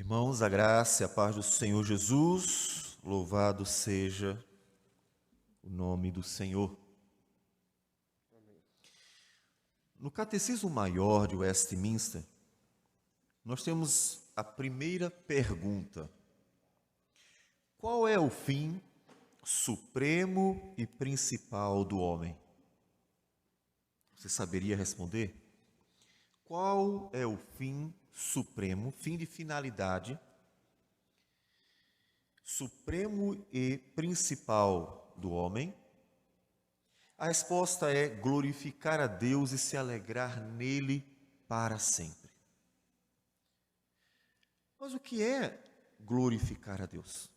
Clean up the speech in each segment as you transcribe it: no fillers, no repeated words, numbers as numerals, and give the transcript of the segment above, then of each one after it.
Irmãos, a graça e a paz do Senhor Jesus, louvado seja o nome do Senhor. No Catecismo Maior de Westminster, nós temos a primeira pergunta: qual é o fim supremo e principal do homem? Você saberia responder? Qual é o fim supremo, fim de finalidade, supremo e principal do homem? A resposta é glorificar a Deus e se alegrar nele para sempre. Mas o que é glorificar a Deus?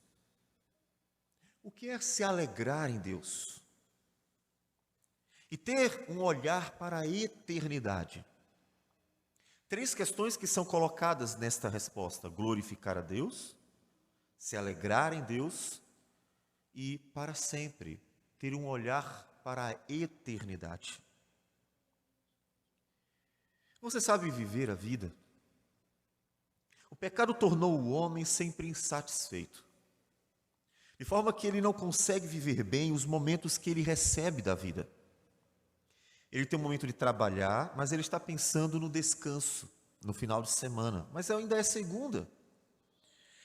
O que é se alegrar em Deus? E ter um olhar para a eternidade. Três questões que são colocadas nesta resposta: glorificar a Deus, se alegrar em Deus e, para sempre, ter um olhar para a eternidade. Você sabe viver a vida? O pecado tornou o homem sempre insatisfeito, de forma que ele não consegue viver bem os momentos que ele recebe da vida. Ele tem um momento de trabalhar, mas ele está pensando no descanso, no final de semana. Mas ainda é segunda.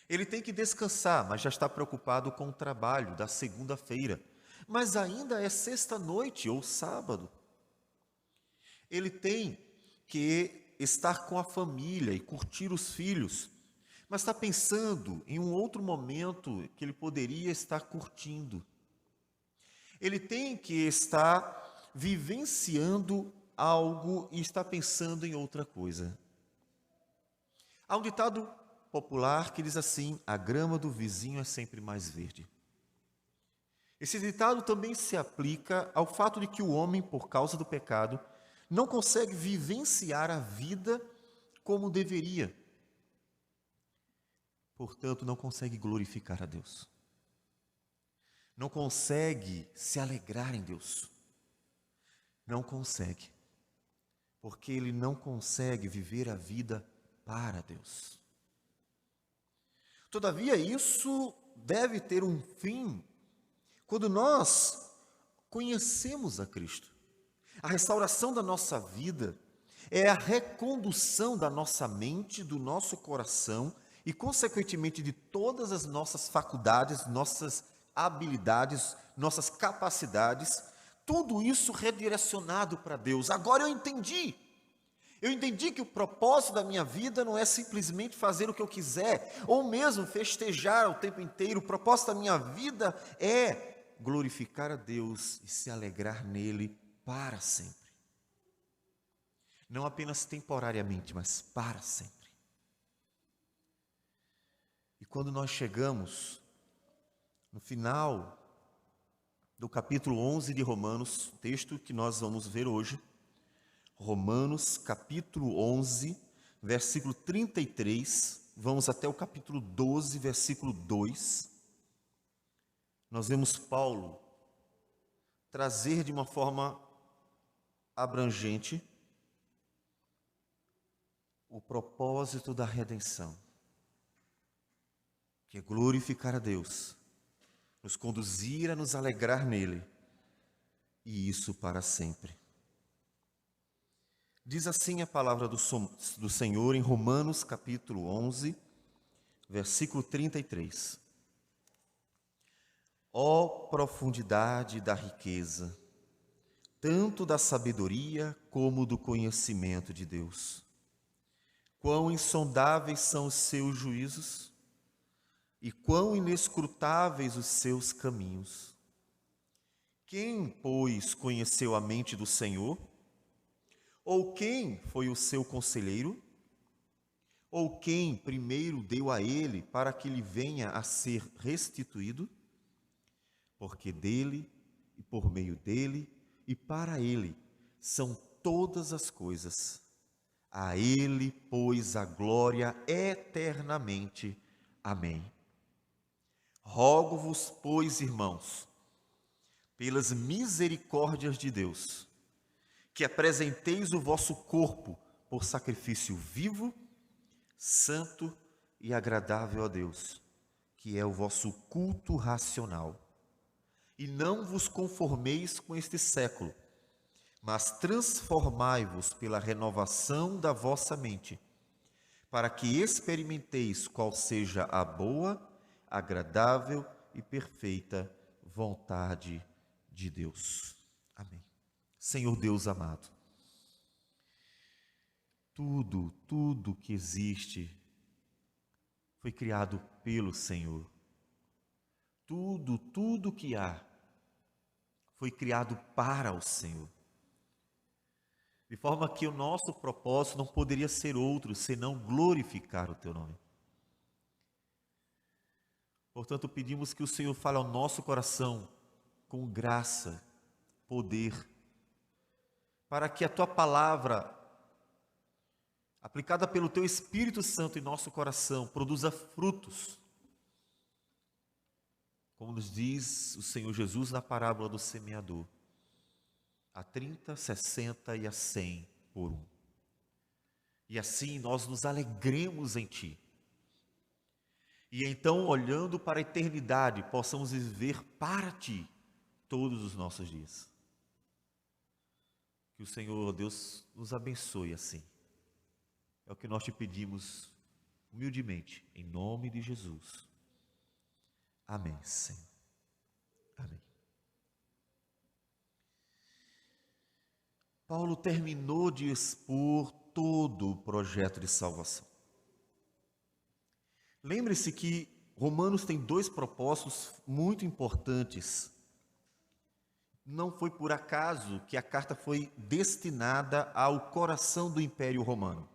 Ele tem que descansar, mas já está preocupado com o trabalho da segunda-feira. Mas ainda é sexta-noite ou sábado. Ele tem que estar com a família e curtir os filhos, mas está pensando em um outro momento que ele poderia estar curtindo. Ele tem que estar vivenciando algo e está pensando em outra coisa. Há um ditado popular que diz assim: a grama do vizinho é sempre mais verde. Esse ditado também se aplica ao fato de que o homem, por causa do pecado, não consegue vivenciar a vida como deveria. Portanto, não consegue glorificar a Deus. Não consegue se alegrar em Deus. Não consegue. Porque ele não consegue viver a vida para Deus. Todavia, isso deve ter um fim quando nós conhecemos a Cristo. A restauração da nossa vida é a recondução da nossa mente, do nosso coração e, consequentemente, de todas as nossas faculdades, nossas habilidades, nossas capacidades, tudo isso redirecionado para Deus. Agora eu entendi. Eu entendi que o propósito da minha vida não é simplesmente fazer o que eu quiser, ou mesmo festejar o tempo inteiro. O propósito da minha vida é glorificar a Deus e se alegrar nele para sempre. Não apenas temporariamente, mas para sempre. E quando nós chegamos no final do capítulo 11 de Romanos, texto que nós vamos ver hoje, Romanos capítulo 11, versículo 33, vamos até o capítulo 12, versículo 2, nós vemos Paulo trazer de uma forma abrangente o propósito da redenção, que é glorificar a Deus, nos conduzir a nos alegrar nele, e isso para sempre. Diz assim a palavra do Senhor em Romanos capítulo 11, versículo 33. Ó profundidade da riqueza, tanto da sabedoria como do conhecimento de Deus. Quão insondáveis são os seus juízos e quão inescrutáveis os seus caminhos. Quem, pois, conheceu a mente do Senhor? Ou quem foi o seu conselheiro? Ou quem primeiro deu a ele para que lhe venha a ser restituído? Porque dele, e por meio dele, e para ele, são todas as coisas. A ele, pois, a glória eternamente. Amém. Rogo-vos, pois, irmãos, pelas misericórdias de Deus, que apresenteis o vosso corpo por sacrifício vivo, santo, e agradável a Deus, que é o vosso culto racional. E não vos conformeis com este século, mas transformai-vos pela renovação da vossa mente, para que experimenteis qual seja a boa, agradável e perfeita vontade de Deus. Amém. Senhor Deus amado, tudo que existe foi criado pelo Senhor. Tudo que há foi criado para o Senhor. De forma que o nosso propósito não poderia ser outro senão glorificar o teu nome. Portanto, pedimos que o Senhor fale ao nosso coração com graça, poder, para que a tua palavra, aplicada pelo teu Espírito Santo em nosso coração, produza frutos. Como nos diz o Senhor Jesus na parábola do semeador, a 30, 60 e a 100 por um. E assim nós nos alegremos em Ti. E então, olhando para a eternidade, possamos viver para Ti todos os nossos dias. Que o Senhor, Deus, nos abençoe assim. É o que nós te pedimos humildemente, em nome de Jesus. Amém, Senhor. Amém. Paulo terminou de expor todo o projeto de salvação. Lembre-se que Romanos tem dois propósitos muito importantes. Não foi por acaso que a carta foi destinada ao coração do Império Romano.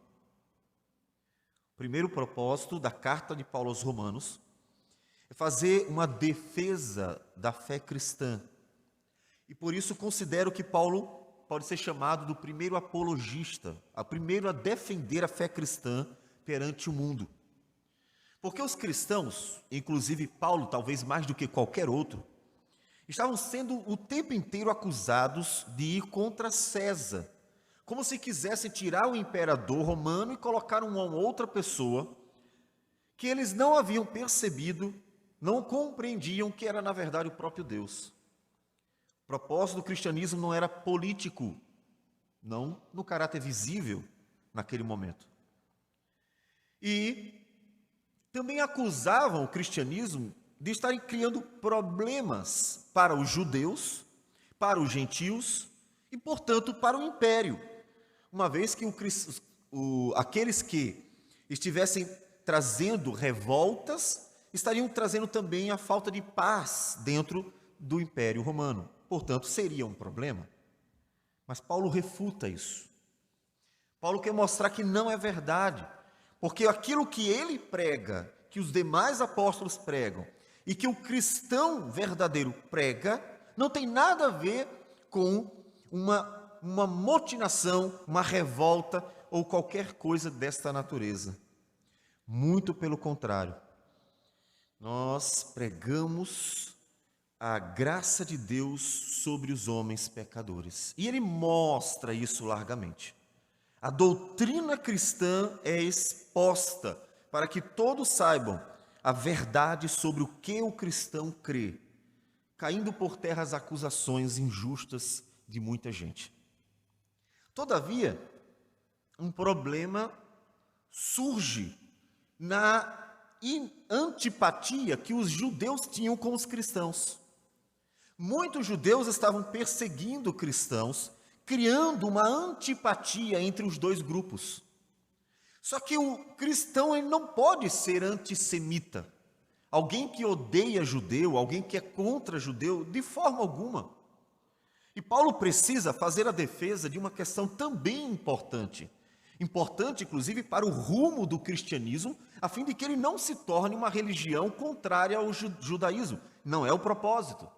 O primeiro propósito da carta de Paulo aos Romanos é fazer uma defesa da fé cristã. E por isso considero que Paulo pode ser chamado do primeiro apologista, o primeiro a defender a fé cristã perante o mundo. Porque os cristãos, inclusive Paulo, talvez mais do que qualquer outro, estavam sendo o tempo inteiro acusados de ir contra César, como se quisessem tirar o imperador romano e colocar uma outra pessoa que eles não haviam percebido, não compreendiam que era na verdade o próprio Deus. O propósito do cristianismo não era político, não no caráter visível naquele momento. E também acusavam o cristianismo de estarem criando problemas para os judeus, para os gentios e, portanto, para o império, uma vez que aqueles que estivessem trazendo revoltas estariam trazendo também a falta de paz dentro do Império Romano. Portanto, seria um problema. Mas Paulo refuta isso. Paulo quer mostrar que não é verdade, porque aquilo que ele prega, que os demais apóstolos pregam, e que o cristão verdadeiro prega, não tem nada a ver com uma motinação, uma revolta ou qualquer coisa desta natureza. Muito pelo contrário. Nós pregamos a graça de Deus sobre os homens pecadores. E ele mostra isso largamente. A doutrina cristã é exposta para que todos saibam a verdade sobre o que o cristão crê, caindo por terra as acusações injustas de muita gente. Todavia, um problema surge na antipatia que os judeus tinham com os cristãos. Muitos judeus estavam perseguindo cristãos, criando uma antipatia entre os dois grupos. Só que o cristão ele não pode ser antissemita. Alguém que odeia judeu, alguém que é contra judeu, de forma alguma. E Paulo precisa fazer a defesa de uma questão também importante. Importante, inclusive, para o rumo do cristianismo, a fim de que ele não se torne uma religião contrária ao judaísmo. Não é o propósito.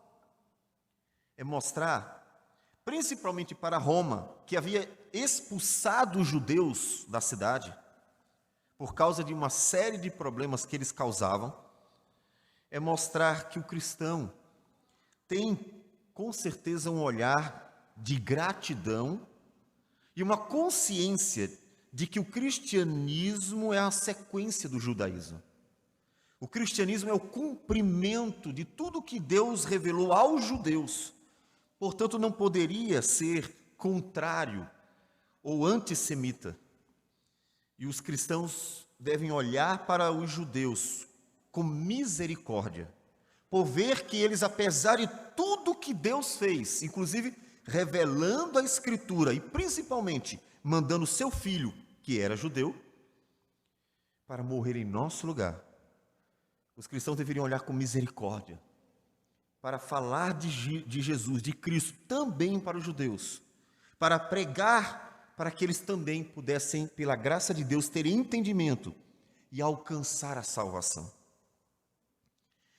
É mostrar, principalmente para Roma, que havia expulsado os judeus da cidade, por causa de uma série de problemas que eles causavam, é mostrar que o cristão tem, com certeza, um olhar de gratidão e uma consciência de que o cristianismo é a sequência do judaísmo. O cristianismo é o cumprimento de tudo que Deus revelou aos judeus. Portanto, não poderia ser contrário ou antissemita. E os cristãos devem olhar para os judeus com misericórdia, por ver que eles, apesar de tudo que Deus fez, inclusive revelando a Escritura e principalmente mandando seu filho, que era judeu, para morrer em nosso lugar, os cristãos deveriam olhar com misericórdia para falar de Jesus, de Cristo, também para os judeus, para pregar para que eles também pudessem, pela graça de Deus, ter entendimento e alcançar a salvação.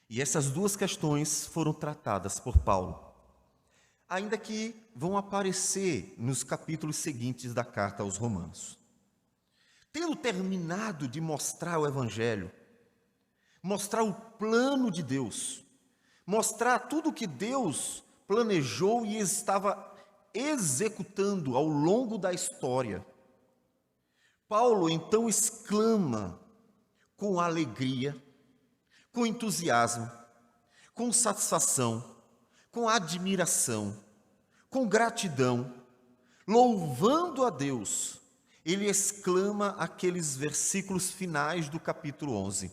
E essas duas questões foram tratadas por Paulo, ainda que vão aparecer nos capítulos seguintes da carta aos Romanos. Tendo terminado de mostrar o Evangelho, mostrar o plano de Deus, mostrar tudo que Deus planejou e estava executando ao longo da história, Paulo então exclama com alegria, com entusiasmo, com satisfação, com admiração, com gratidão, louvando a Deus, ele exclama aqueles versículos finais do capítulo 11.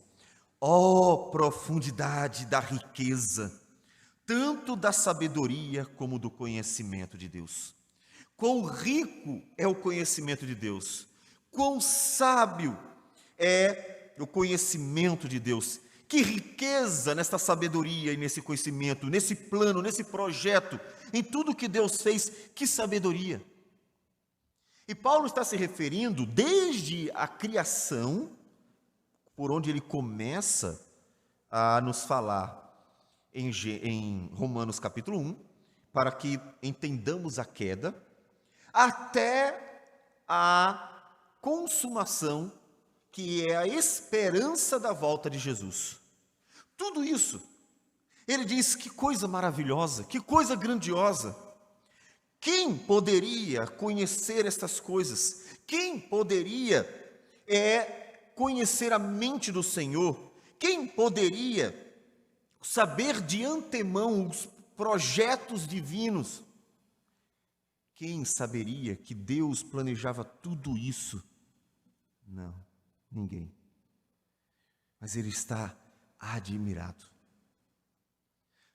Ó profundidade da riqueza, tanto da sabedoria como do conhecimento de Deus. Quão rico é o conhecimento de Deus, quão sábio é o conhecimento de Deus. Que riqueza nesta sabedoria e nesse conhecimento, nesse plano, nesse projeto, em tudo que Deus fez, que sabedoria. E Paulo está se referindo desde a criação, por onde ele começa a nos falar em Romanos capítulo 1, para que entendamos a queda, até a consumação, que é a esperança da volta de Jesus. Tudo isso, ele diz, que coisa maravilhosa, que coisa grandiosa. Quem poderia conhecer estas coisas? Quem poderia conhecer a mente do Senhor? Quem poderia saber de antemão os projetos divinos? Quem saberia que Deus planejava tudo isso? Não, ninguém. Mas ele está admirado.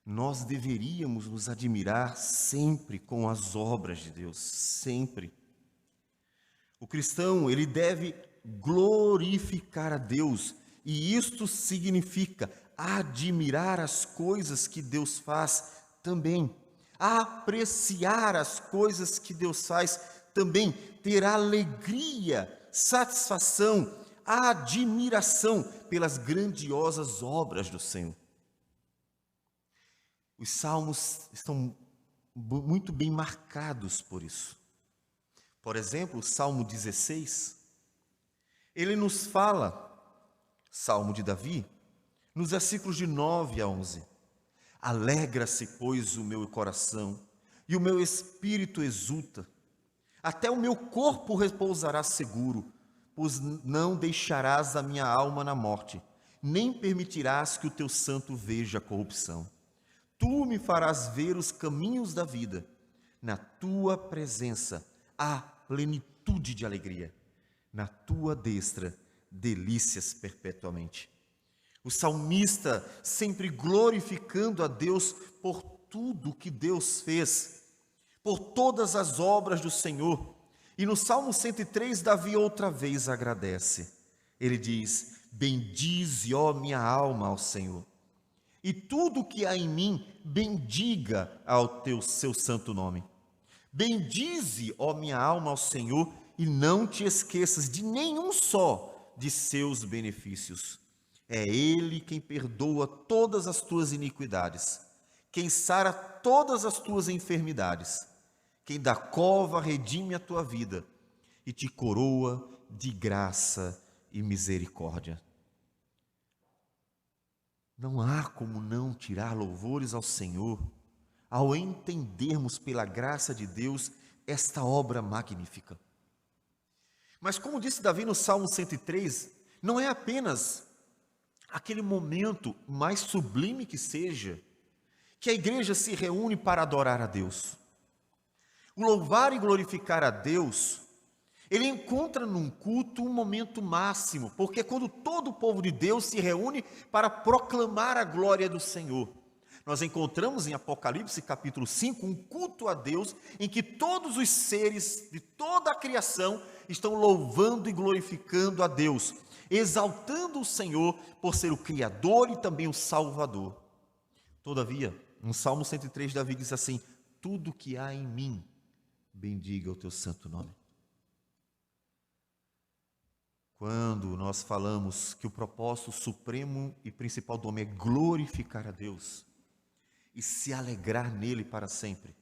Nós deveríamos nos admirar sempre com as obras de Deus, sempre. O cristão, ele deve glorificar a Deus, e isto significa admirar as coisas que Deus faz também, apreciar as coisas que Deus faz também, ter alegria, satisfação, admiração pelas grandiosas obras do Senhor. Os salmos estão muito bem marcados por isso. Por exemplo, o Salmo 16, ele nos fala, Salmo de Davi, nos versículos de 9 a 11. Alegra-se, pois, o meu coração, e o meu espírito exulta. Até o meu corpo repousará seguro, pois não deixarás a minha alma na morte, nem permitirás que o teu santo veja a corrupção. Tu me farás ver os caminhos da vida. Na tua presença há plenitude de alegria. Na tua destra, delícias perpetuamente. O salmista sempre glorificando a Deus por tudo que Deus fez, por todas as obras do Senhor. E no Salmo 103, Davi outra vez agradece. Ele diz, bendize, ó minha alma, ao Senhor. E tudo que há em mim, bendiga ao seu santo nome. Bendize, ó minha alma, ao Senhor, e não te esqueças de nenhum só de seus benefícios. É Ele quem perdoa todas as tuas iniquidades, quem sara todas as tuas enfermidades, quem da cova redime a tua vida e te coroa de graça e misericórdia. Não há como não tirar louvores ao Senhor ao entendermos pela graça de Deus esta obra magnífica. Mas como disse Davi no Salmo 103, não é apenas aquele momento, mais sublime que seja, que a igreja se reúne para adorar a Deus. O louvar e glorificar a Deus, ele encontra num culto um momento máximo, porque é quando todo o povo de Deus se reúne para proclamar a glória do Senhor. Nós encontramos em Apocalipse capítulo 5 um culto a Deus em que todos os seres de toda a criação estão louvando e glorificando a Deus, exaltando o Senhor por ser o Criador e também o Salvador. Todavia, no Salmo 103, Davi diz assim: tudo que há em mim, bendiga o teu santo nome. Quando nós falamos que o propósito supremo e principal do homem é glorificar a Deus e se alegrar nele para sempre,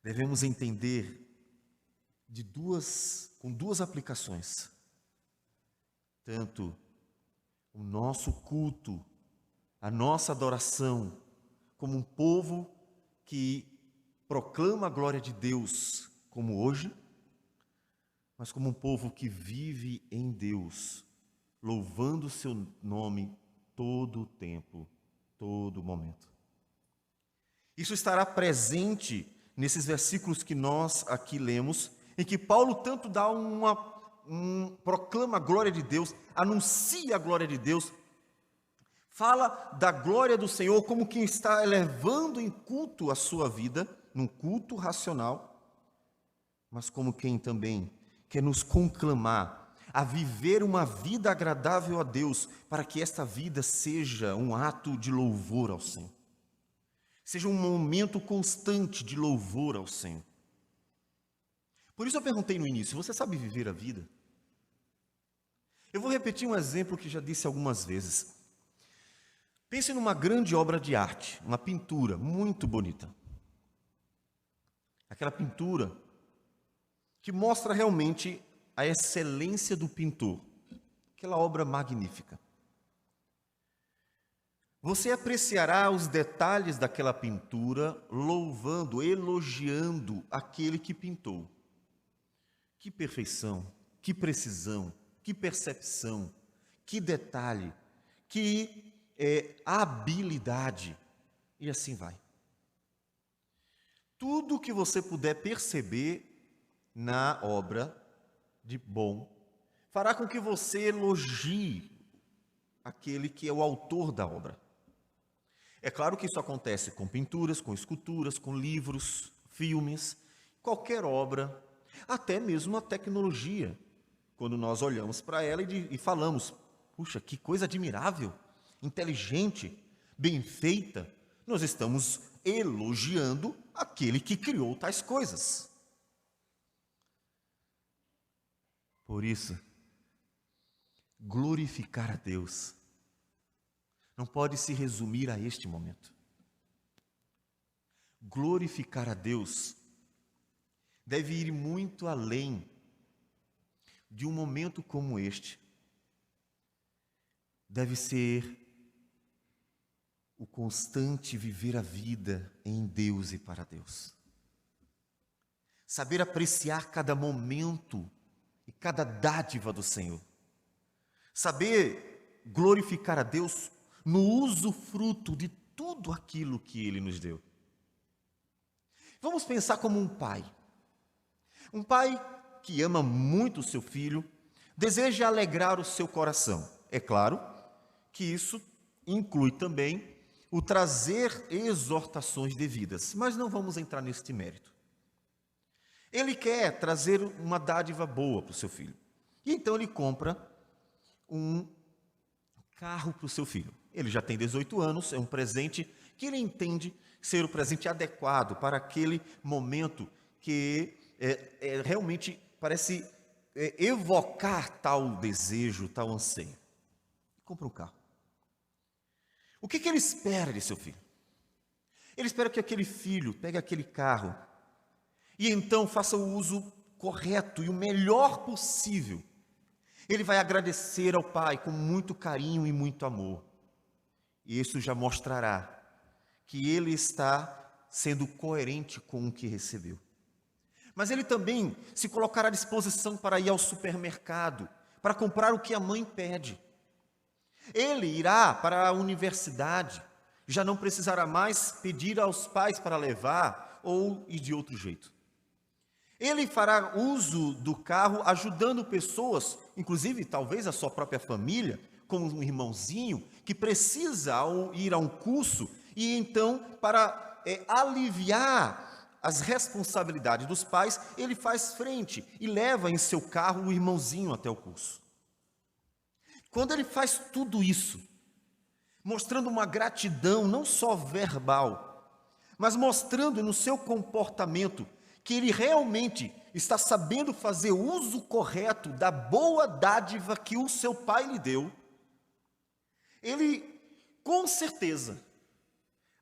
devemos entender com duas aplicações. Tanto o nosso culto, a nossa adoração, como um povo que proclama a glória de Deus, como hoje, mas como um povo que vive em Deus, louvando o seu nome todo o tempo, todo momento. Isso estará presente nesses versículos que nós aqui lemos, em que Paulo tanto dá proclama a glória de Deus, anuncia a glória de Deus, fala da glória do Senhor como quem está elevando em culto a sua vida, num culto racional, mas como quem também quer nos conclamar a viver uma vida agradável a Deus, para que esta vida seja um ato de louvor ao Senhor. Seja um momento constante de louvor ao Senhor. Por isso eu perguntei no início: você sabe viver a vida? Eu vou repetir um exemplo que já disse algumas vezes. Pense numa grande obra de arte, uma pintura muito bonita. Aquela pintura que mostra realmente a excelência do pintor. Aquela obra magnífica. Você apreciará os detalhes daquela pintura, louvando, elogiando aquele que pintou. Que perfeição, que precisão, que percepção, que detalhe, que habilidade, e assim vai. Tudo que você puder perceber na obra de bom, fará com que você elogie aquele que é o autor da obra. É claro que isso acontece com pinturas, com esculturas, com livros, filmes, qualquer obra, até mesmo a tecnologia. Quando nós olhamos para ela e falamos: puxa, que coisa admirável, inteligente, bem feita, nós estamos elogiando aquele que criou tais coisas. Por isso, glorificar a Deus não pode se resumir a este momento. Glorificar a Deus deve ir muito além de um momento como este. Deve ser o constante viver a vida em Deus e para Deus. Saber apreciar cada momento e cada dádiva do Senhor. Saber glorificar a Deus no usufruto de tudo aquilo que Ele nos deu. Vamos pensar como um pai. Um pai que ama muito o seu filho, deseja alegrar o seu coração. É claro que isso inclui também o trazer exortações devidas, mas não vamos entrar neste mérito. Ele quer trazer uma dádiva boa para o seu filho. E então ele compra um carro para o seu filho. Ele já tem 18 anos, é um presente que ele entende ser o presente adequado para aquele momento que realmente parece evocar tal desejo, tal anseio. Compra um carro. O que ele espera de seu filho? Ele espera que aquele filho pegue aquele carro e então faça o uso correto e o melhor possível. Ele vai agradecer ao pai com muito carinho e muito amor. E isso já mostrará que ele está sendo coerente com o que recebeu. Mas ele também se colocará à disposição para ir ao supermercado, para comprar o que a mãe pede. Ele irá para a universidade, já não precisará mais pedir aos pais para levar ou ir de outro jeito. Ele fará uso do carro ajudando pessoas, inclusive talvez a sua própria família, como um irmãozinho que precisa ir a um curso e então para aliviar as responsabilidades dos pais, ele faz frente e leva em seu carro o irmãozinho até o curso. Quando ele faz tudo isso, mostrando uma gratidão não só verbal, mas mostrando no seu comportamento que ele realmente está sabendo fazer uso correto da boa dádiva que o seu pai lhe deu, ele com certeza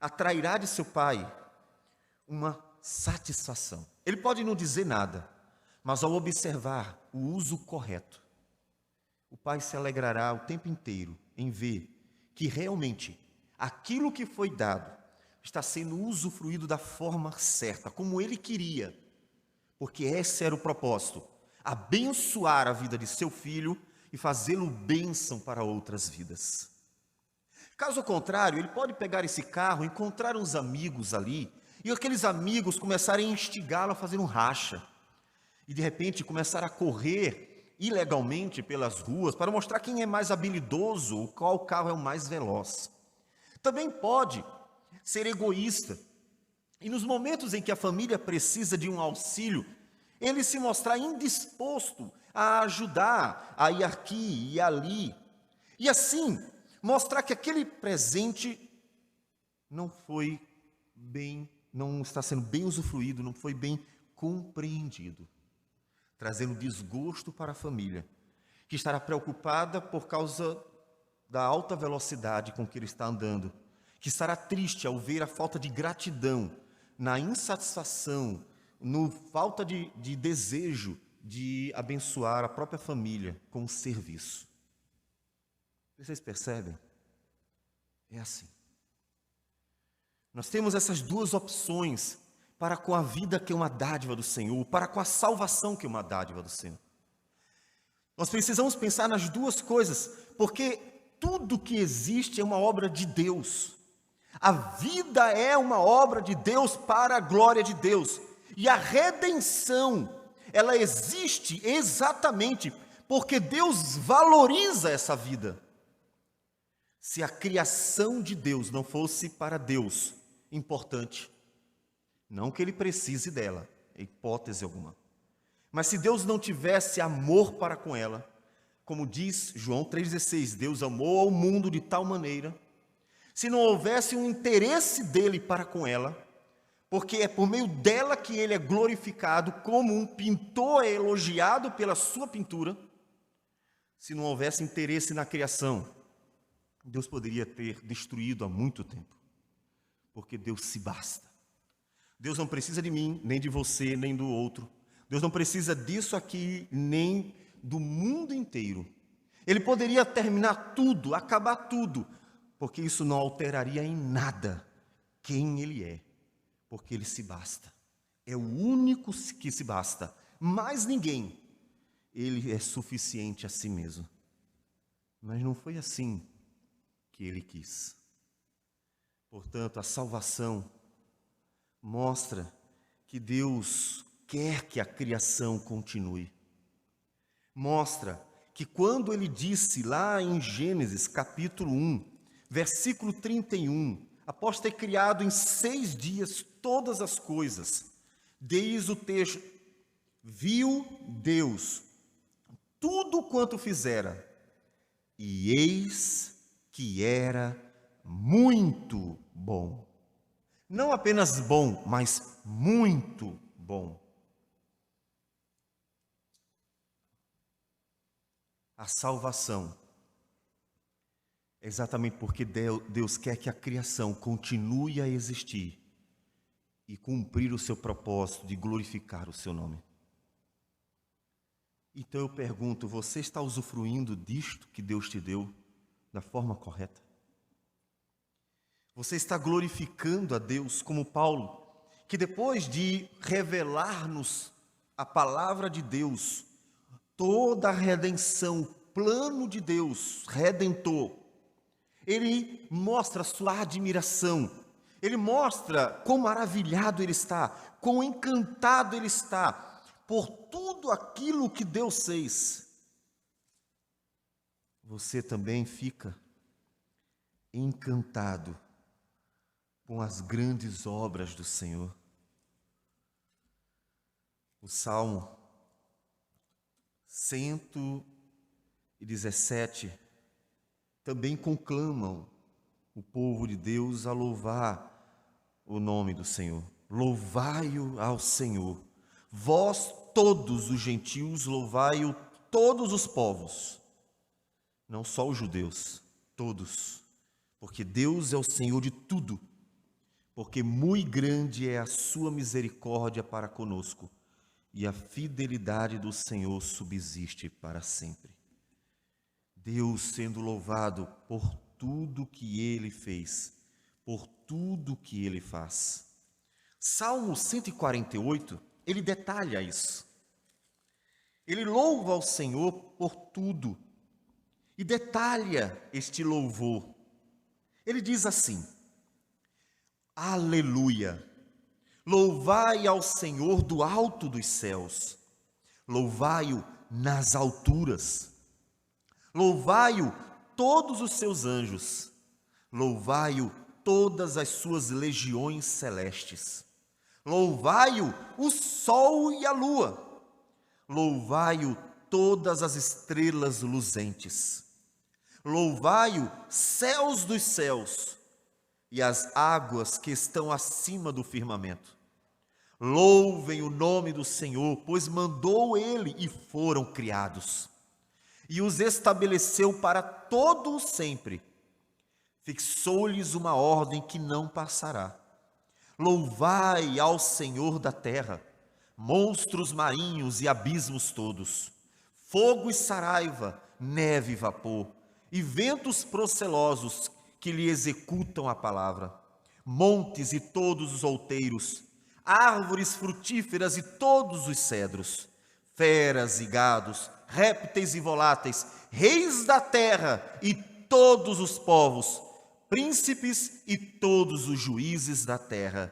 atrairá de seu pai uma satisfação. Ele pode não dizer nada, mas ao observar o uso correto, o pai se alegrará o tempo inteiro em ver que realmente aquilo que foi dado está sendo usufruído da forma certa, como ele queria, porque esse era o propósito, abençoar a vida de seu filho e fazê-lo bênção para outras vidas. Caso contrário, ele pode pegar esse carro, encontrar uns amigos ali, e aqueles amigos começarem a instigá-lo a fazer um racha, e de repente começar a correr ilegalmente pelas ruas, para mostrar quem é mais habilidoso, qual carro é o mais veloz. Também pode ser egoísta, e nos momentos em que a família precisa de um auxílio, ele se mostrar indisposto a ajudar, a ir aqui e ali, e assim mostrar que aquele presente não está sendo bem usufruído, não foi bem compreendido, trazendo desgosto para a família, que estará preocupada por causa da alta velocidade com que ele está andando, que estará triste ao ver a falta de gratidão, na insatisfação, na falta de desejo de abençoar a própria família com o serviço. Vocês percebem? É assim. Nós temos essas duas opções para com a vida que é uma dádiva do Senhor, para com a salvação que é uma dádiva do Senhor. Nós precisamos pensar nas duas coisas, porque tudo que existe é uma obra de Deus. A vida é uma obra de Deus para a glória de Deus. E a redenção, ela existe exatamente porque Deus valoriza essa vida. Se a criação de Deus não fosse para Deus importante, não que ele precise dela, em hipótese alguma. Mas se Deus não tivesse amor para com ela, como diz João 3,16, Deus amou ao mundo de tal maneira, se não houvesse um interesse dele para com ela, porque é por meio dela que ele é glorificado, como um pintor é elogiado pela sua pintura, se não houvesse interesse na criação, Deus poderia ter destruído há muito tempo, porque Deus se basta. Deus não precisa de mim, nem de você, nem do outro. Deus não precisa disso aqui, nem do mundo inteiro. Ele poderia terminar tudo, acabar tudo, porque isso não alteraria em nada quem Ele é, porque Ele se basta. É o único que se basta, mais ninguém. Ele é suficiente a si mesmo. Mas não foi assim que Ele quis. Portanto, a salvação mostra que Deus quer que a criação continue. Mostra que quando Ele disse lá em Gênesis capítulo 1, versículo 31, após ter criado em 6 dias todas as coisas, diz o texto, viu Deus tudo quanto fizera, e eis que era muito bom. Não apenas bom, mas muito bom. A salvação é exatamente porque Deus quer que a criação continue a existir e cumprir o seu propósito de glorificar o seu nome. Então eu pergunto, você está usufruindo disto que Deus te deu da forma correta? Você está glorificando a Deus como Paulo, que depois de revelar-nos a palavra de Deus, toda a redenção, o plano de Deus, redentor, ele mostra sua admiração, ele mostra quão maravilhado ele está, quão encantado ele está por tudo aquilo que Deus fez. Você também fica encantado com as grandes obras do Senhor. O Salmo 117 também conclamam o povo de Deus a louvar o nome do Senhor. Louvai-o ao Senhor. Vós todos os gentios, louvai-o todos os povos. Não só os judeus, todos. Porque Deus é o Senhor de tudo. Porque muito grande é a sua misericórdia para conosco. E a fidelidade do Senhor subsiste para sempre. Deus sendo louvado por tudo que Ele fez, por tudo que Ele faz. Salmo 148, ele detalha isso. Ele louva ao Senhor por tudo e detalha este louvor. Ele diz assim: Aleluia! Louvai ao Senhor do alto dos céus, louvai-o nas alturas, louvai-o todos os seus anjos, louvai-o todas as suas legiões celestes, louvai-o o sol e a lua, louvai-o todas as estrelas luzentes, louvai-o céus dos céus e as águas que estão acima do firmamento. Louvem o nome do Senhor, pois mandou Ele e foram criados, e os estabeleceu para todo o sempre. Fixou-lhes uma ordem que não passará. Louvai ao Senhor da terra, monstros marinhos e abismos todos, fogo e saraiva, neve e vapor, e ventos procelosos que lhe executam a palavra, montes e todos os outeiros, árvores frutíferas e todos os cedros, feras e gados, répteis e voláteis, reis da terra e todos os povos, príncipes e todos os juízes da terra,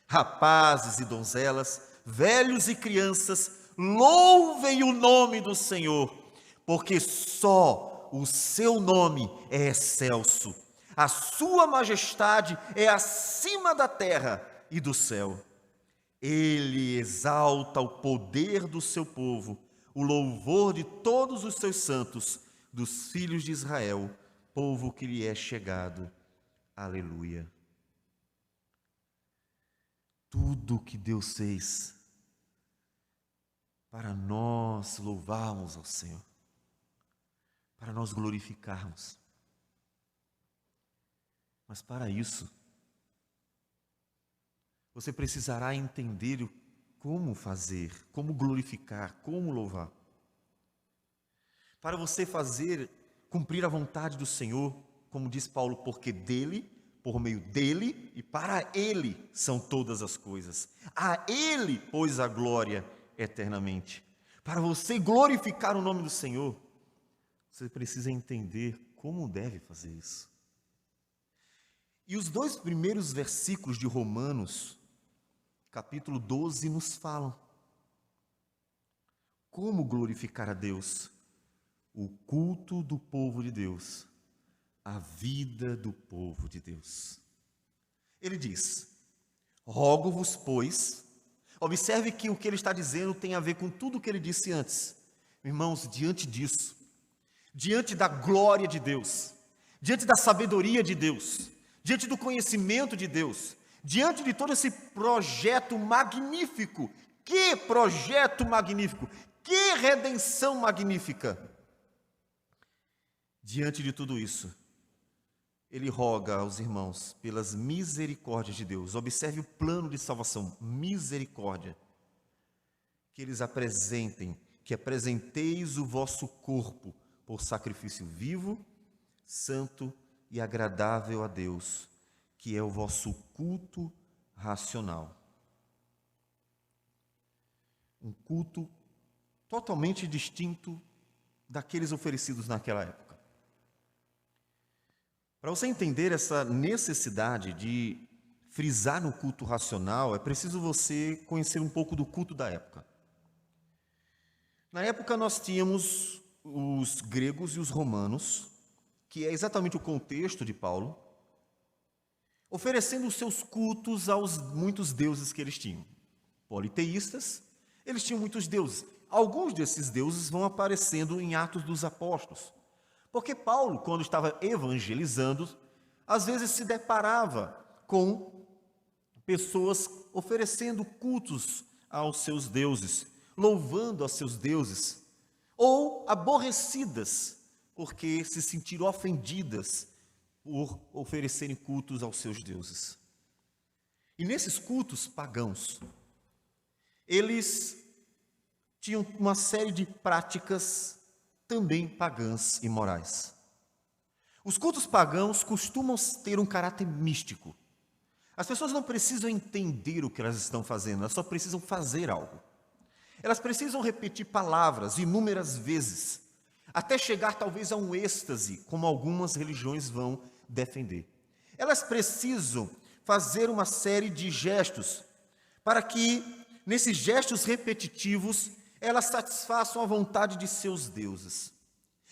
rapazes e donzelas, velhos e crianças, louvem o nome do Senhor, porque só o seu nome é excelso, a sua majestade é acima da terra e do céu. Ele exalta o poder do seu povo, o louvor de todos os seus santos, dos filhos de Israel, povo que lhe é chegado. Aleluia. Tudo que Deus fez para nós louvarmos ao Senhor, para nós glorificarmos. Mas para isso, você precisará entender como fazer, como glorificar, como louvar. Para você fazer, cumprir a vontade do Senhor, como diz Paulo, porque dele, por meio dele e para ele são todas as coisas. A ele, pois, a glória eternamente. Para você glorificar o nome do Senhor, você precisa entender como deve fazer isso. E os 2 primeiros versículos de Romanos, capítulo 12, nos falam como glorificar a Deus, o culto do povo de Deus, a vida do povo de Deus. Ele diz: rogo-vos, pois, observe que o que ele está dizendo tem a ver com tudo o que ele disse antes. Irmãos, diante disso, diante da glória de Deus, diante da sabedoria de Deus, diante do conhecimento de Deus, diante de todo esse projeto magnífico, que projeto magnífico, que redenção magnífica. Diante de tudo isso, ele roga aos irmãos pelas misericórdias de Deus. Observe o plano de salvação, misericórdia. Que eles apresentem, que apresenteis o vosso corpo por sacrifício vivo, santo e agradável a Deus, que é o vosso culto racional. um culto totalmente distinto daqueles oferecidos naquela época. Para você entender essa necessidade de frisar no culto racional, é preciso você conhecer um pouco do culto da época. Na época nós tínhamos os gregos e os romanos, que é exatamente o contexto de Paulo, oferecendo os seus cultos aos muitos deuses que eles tinham. Politeístas, eles tinham muitos deuses. Alguns desses deuses vão aparecendo em Atos dos Apóstolos. Porque Paulo, quando estava evangelizando, às vezes se deparava com pessoas oferecendo cultos aos seus deuses, louvando aos seus deuses, ou aborrecidas, porque se sentiram ofendidas por oferecerem cultos aos seus deuses. E nesses cultos pagãos, eles tinham uma série de práticas também pagãs e morais. Os cultos pagãos costumam ter um caráter místico. As pessoas não precisam entender o que elas estão fazendo, elas só precisam fazer algo. Elas precisam repetir palavras inúmeras vezes, até chegar talvez a um êxtase, como algumas religiões vão defender. Elas precisam fazer uma série de gestos, para que, nesses gestos repetitivos, elas satisfaçam a vontade de seus deuses.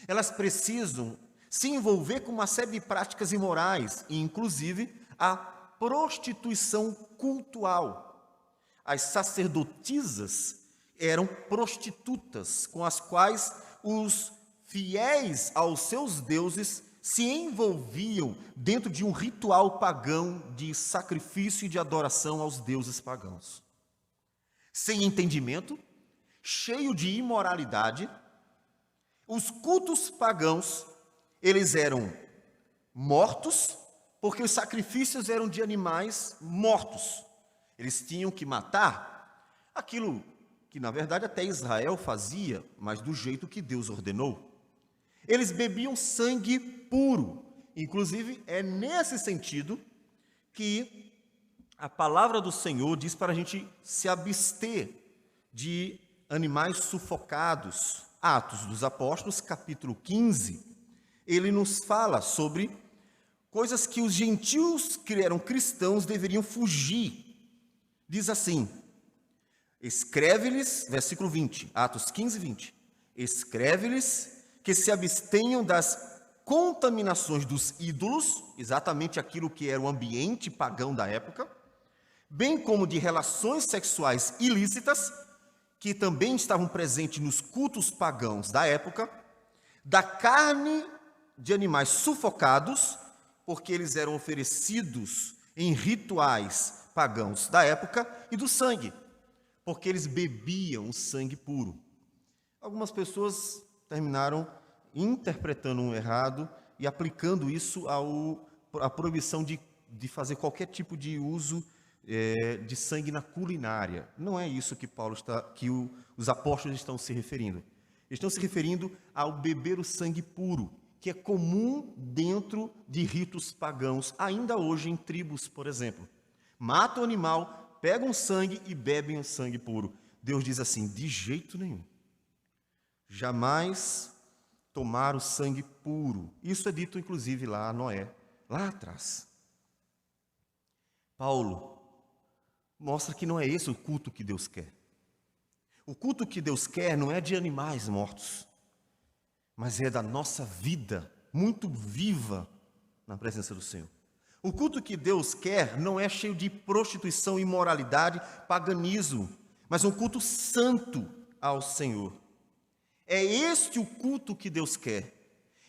Elas precisam se envolver com uma série de práticas imorais, e inclusive a prostituição cultual. As sacerdotisas eram prostitutas, com as quais os fiéis aos seus deuses se envolviam dentro de um ritual pagão de sacrifício e de adoração aos deuses pagãos. Sem entendimento, cheio de imoralidade, os cultos pagãos, eles eram mortos, porque os sacrifícios eram de animais mortos. Eles tinham que matar aquilo que, na verdade, até Israel fazia, mas do jeito que Deus ordenou. Eles bebiam sangue puro. Inclusive, é nesse sentido que a palavra do Senhor diz para a gente se abster de animais sufocados. Atos dos Apóstolos, capítulo 15, ele nos fala sobre coisas que os gentios que eram cristãos deveriam fugir. Diz assim, escreve-lhes, versículo 20, Atos 15, 20, escreve-lhes que se abstenham das contaminações dos ídolos, exatamente aquilo que era o ambiente pagão da época, bem como de relações sexuais ilícitas, que também estavam presentes nos cultos pagãos da época, da carne de animais sufocados, porque eles eram oferecidos em rituais pagãos da época, e do sangue, porque eles bebiam o sangue puro. Algumas pessoas terminaram interpretando errado e aplicando isso à proibição de fazer qualquer tipo de uso de sangue na culinária. Não é isso que os apóstolos estão se referindo. Eles estão se referindo ao beber o sangue puro, que é comum dentro de ritos pagãos, ainda hoje em tribos, por exemplo. Matam o animal, pegam o sangue e bebem o sangue puro. Deus diz assim, de jeito nenhum. Jamais tomar o sangue puro. Isso é dito, inclusive, lá a Noé, lá atrás. Paulo mostra que não é esse o culto que Deus quer. O culto que Deus quer não é de animais mortos, mas é da nossa vida, muito viva na presença do Senhor. O culto que Deus quer não é cheio de prostituição, imoralidade, paganismo, mas um culto santo ao Senhor. É este o culto que Deus quer.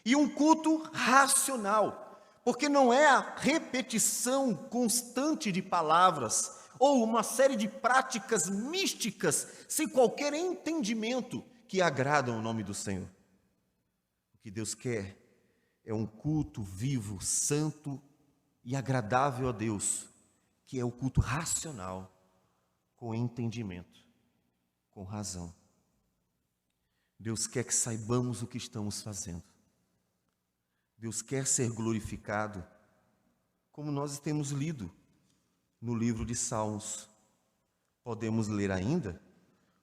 E um culto racional, porque não é a repetição constante de palavras ou uma série de práticas místicas sem qualquer entendimento que agradam o nome do Senhor. O que Deus quer é um culto vivo, santo e agradável a Deus, que é o culto racional, com entendimento, com razão. Deus quer que saibamos o que estamos fazendo. Deus quer ser glorificado, como nós temos lido no livro de Salmos. Podemos ler ainda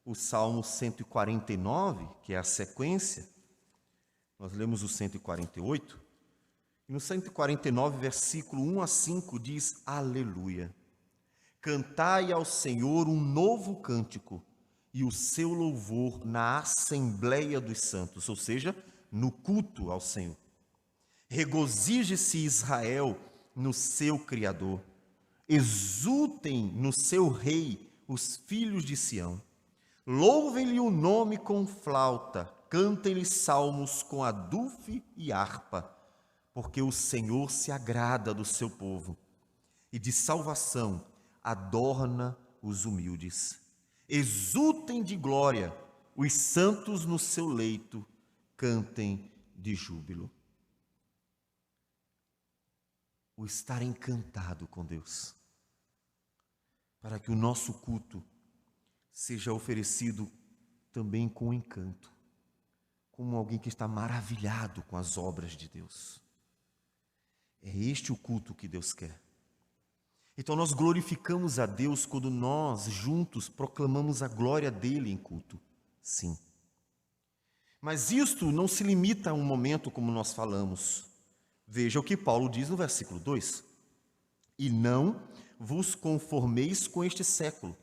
o Salmo 149, que é a sequência, nós lemos o 148, e no 149, versículo 1 a 5, diz: Aleluia! Cantai ao Senhor um novo cântico, e o seu louvor na Assembleia dos Santos, ou seja, no culto ao Senhor. Regozije-se Israel no seu Criador, exultem no seu Rei os filhos de Sião, louvem-lhe o nome com flauta, cantem-lhe salmos com adufe e harpa, porque o Senhor se agrada do seu povo, e de salvação adorna os humildes. Exultem de glória os santos no seu leito, cantem de júbilo. O estar encantado com Deus, para que o nosso culto seja oferecido também com encanto, como alguém que está maravilhado com as obras de Deus. É este o culto que Deus quer. Então nós glorificamos a Deus quando nós juntos proclamamos a glória dele em culto. Sim. Mas isto não se limita a um momento como nós falamos. Veja o que Paulo diz no versículo 2. E não vos conformeis com este século,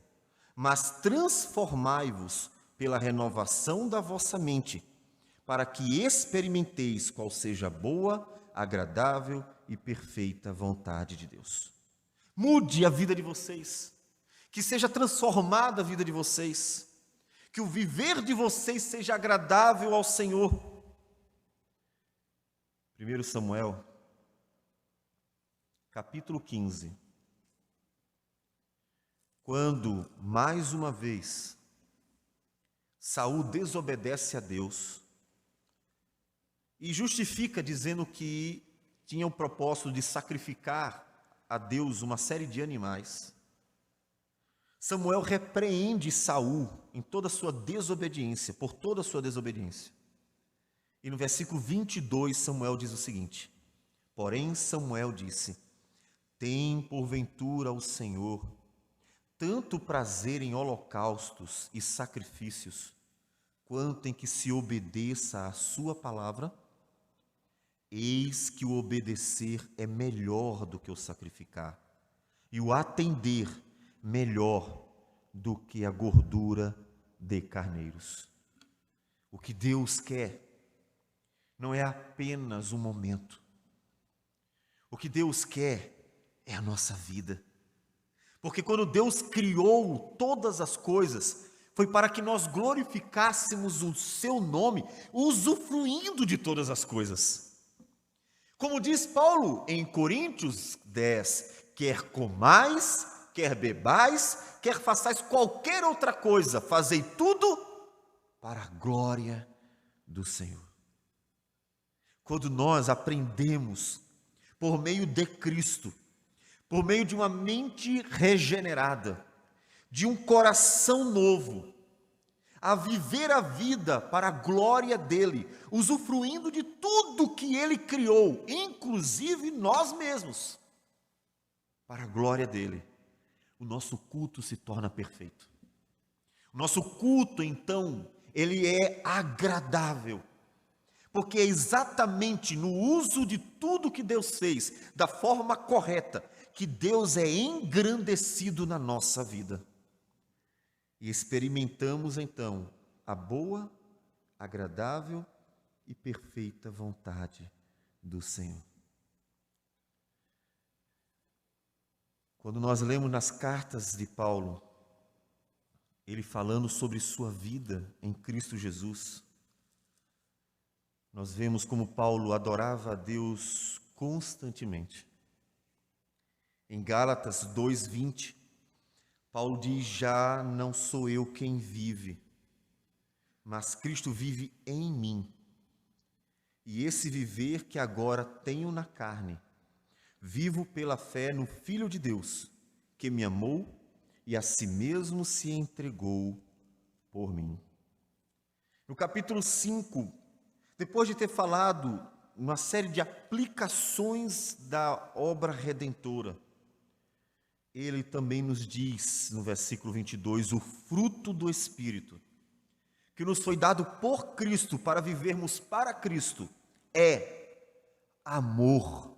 mas transformai-vos pela renovação da vossa mente, para que experimenteis qual seja a boa, agradável e perfeita vontade de Deus. Mude a vida de vocês, que seja transformada a vida de vocês, que o viver de vocês seja agradável ao Senhor. 1 Samuel, capítulo 15. Quando, mais uma vez, Saul desobedece a Deus e justifica dizendo que tinha o propósito de sacrificar a Deus uma série de animais, Samuel repreende Saul em toda a sua desobediência, por toda a sua desobediência. E no versículo 22, Samuel diz o seguinte: porém Samuel disse: tem porventura o Senhor tanto prazer em holocaustos e sacrifícios, quanto em que se obedeça à sua palavra? Eis que o obedecer é melhor do que o sacrificar, e o atender melhor do que a gordura de carneiros. O que Deus quer não é apenas um momento. O que Deus quer é a nossa vida. Porque quando Deus criou todas as coisas, foi para que nós glorificássemos o seu nome, usufruindo de todas as coisas. Como diz Paulo em Coríntios 10, quer comais, quer bebais, quer façais qualquer outra coisa, fazei tudo para a glória do Senhor. Quando nós aprendemos, por meio de Cristo, por meio de uma mente regenerada, de um coração novo, a viver a vida para a glória dele, usufruindo de tudo que ele criou, inclusive nós mesmos, para a glória dele, o nosso culto se torna perfeito. O nosso culto, então, ele é agradável, porque é exatamente no uso de tudo que Deus fez, da forma correta, que Deus é engrandecido na nossa vida. E experimentamos, então, a boa, agradável e perfeita vontade do Senhor. Quando nós lemos nas cartas de Paulo, ele falando sobre sua vida em Cristo Jesus, nós vemos como Paulo adorava a Deus constantemente. Em Gálatas 2:20, Paulo diz: já não sou eu quem vive, mas Cristo vive em mim. E esse viver que agora tenho na carne, vivo pela fé no Filho de Deus, que me amou e a si mesmo se entregou por mim. No capítulo 5, depois de ter falado uma série de aplicações da obra redentora, ele também nos diz, no versículo 22, o fruto do Espírito, que nos foi dado por Cristo para vivermos para Cristo, é amor,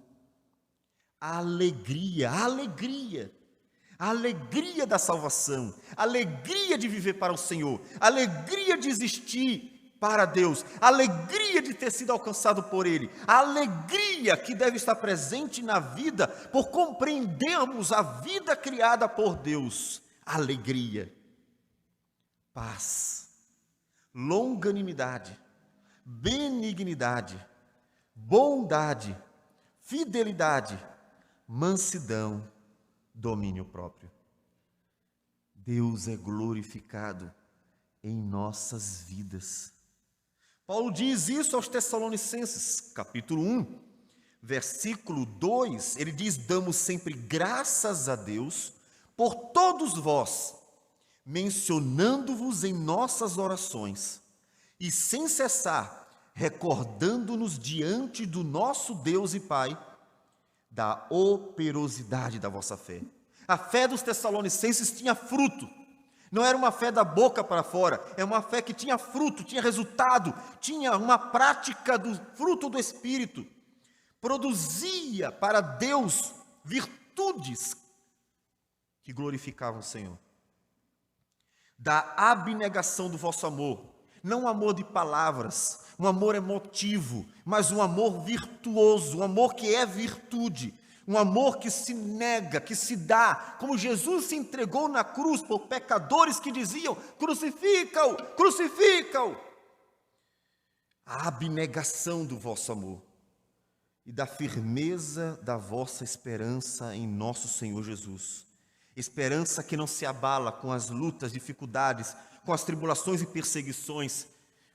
alegria, a alegria da salvação, a alegria de viver para o Senhor, a alegria de existir para Deus, a alegria de ter sido alcançado por Ele, a alegria que deve estar presente na vida por compreendermos a vida criada por Deus, alegria, paz, longanimidade, benignidade, bondade, fidelidade, mansidão, domínio próprio. Deus é glorificado em nossas vidas. Paulo diz isso aos Tessalonicenses, capítulo 1, versículo 2, ele diz: damos sempre graças a Deus por todos vós, mencionando-vos em nossas orações, e sem cessar, recordando-nos diante do nosso Deus e Pai, da operosidade da vossa fé. A fé dos Tessalonicenses tinha fruto. Não era uma fé da boca para fora, é uma fé que tinha fruto, tinha resultado, tinha uma prática do fruto do Espírito. Produzia para Deus virtudes que glorificavam o Senhor. Da abnegação do vosso amor, não um amor de palavras, um amor emotivo, mas um amor virtuoso, um amor que é virtude, um amor que se nega, que se dá, como Jesus se entregou na cruz por pecadores que diziam: crucifica-o, crucifica-o. A abnegação do vosso amor e da firmeza da vossa esperança em nosso Senhor Jesus. Esperança que não se abala com as lutas, dificuldades, com as tribulações e perseguições,